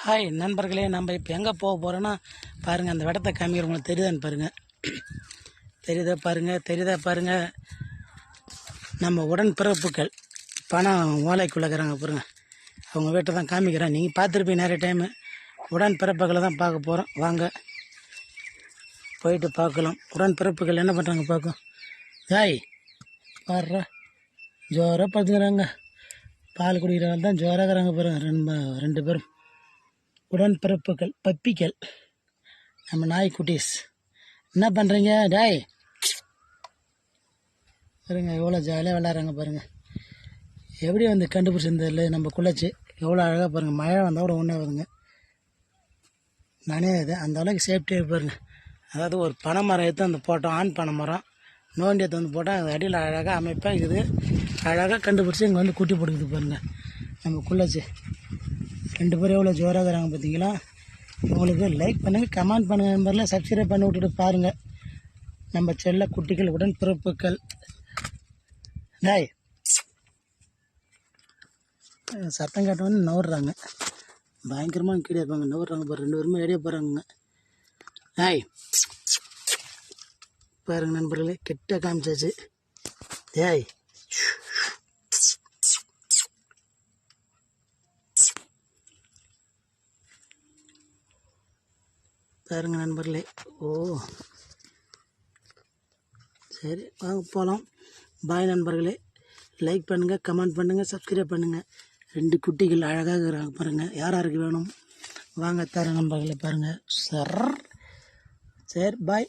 Hi நண்பர்களே, நம்ம இப்போ எங்கே போக போகிறோன்னா பாருங்கள். அந்த இடத்த காமிக்கிறவங்களுக்கு தெரியுதான்னு பாருங்கள். தெரியுதா பாருங்கள். நம்ம உடன்பிறப்புகள் பணம் ஓலைக்குள்ளக்கிறாங்க பாருங்கள். அவங்க வீட்டை தான் காமிக்கிறேன். நீங்கள் பார்த்துருப்பீங்க நிறைய டைமு. உடன்பிறப்புகளை தான் பார்க்க போகிறோம். வாங்க போயிட்டு பார்க்கலாம். உடன்பிறப்புகள் என்ன பண்ணுறாங்க பார்க்கும். ஹாய் பாடுறா, ஜோராக பார்த்துக்கிறாங்க. பால் குடிக்கிறவங்க தான் ஜோராகிறாங்க பாருங்கள். ரெண்டு பேரும் உடன்பிறப்புகள், பப்பிகள், நம்ம நாய்க்குட்டீஸ். என்ன பண்ணுறீங்க டாய்? பாருங்க எவ்வளோ ஜாலியாக விளாட்றாங்க பாருங்கள். எப்படி வந்து கண்டுபிடிச்சிருந்ததில்ல நம்ம குள்ளச்சி எவ்வளோ அழகாக பாருங்கள். மழை வந்தால் கூட ஒன்றே வருங்க, நானே இது அந்த அளவுக்கு சேஃப்டியாக பாருங்கள். அதாவது ஒரு பனை மரம் எடுத்து வந்து போட்டோம், ஆண் பனை மரம் நோண்டி எடுத்து வந்து போட்டால் அது அடியில் அழகாக அமைப்பாக இருக்குது. அழகாக கண்டுபிடிச்சி இங்கே வந்து குட்டி போட்டுக்குது பாருங்கள் நம்ம குள்ளச்சி. ரெண்டு பேரும் எவ்வளோ ஜோராக இருக்கிறாங்க பார்த்தீங்களா. உங்களுக்கு லைக் பண்ணுங்கள், கமெண்ட் பண்ணுங்கள், நம்பரில் சப்ஸ்கிரைப் பண்ணி விட்டுட்டு பாருங்கள். நம்ம செல்ல குட்டிகள், உடன்பிறப்புகள். டாய் சத்தம் காட்டவொன்னு நவுறாங்க, பயங்கரமாக கீழே இருப்பாங்க. நவுறாங்க பாரு, ரெண்டு பேருமே எடைய போகிறாங்க. டாய் பாருங்க நண்பர்களே, கிட்ட காமிச்சாச்சு. டாய் பாருங்க நண்பர்களே. ஓ சரி வாங்க போகலாம். பாய் நண்பர்களே. லைக் பண்ணுங்கள், கமெண்ட் பண்ணுங்கள், சப்ஸ்கிரைப் பண்ணுங்கள். ரெண்டு குட்டிகள் அழகாக இருக்கிறாங்க பாருங்கள். யாருக்கு வேணும் வாங்க தர நண்பர்களே பாருங்கள். சரி பாய்.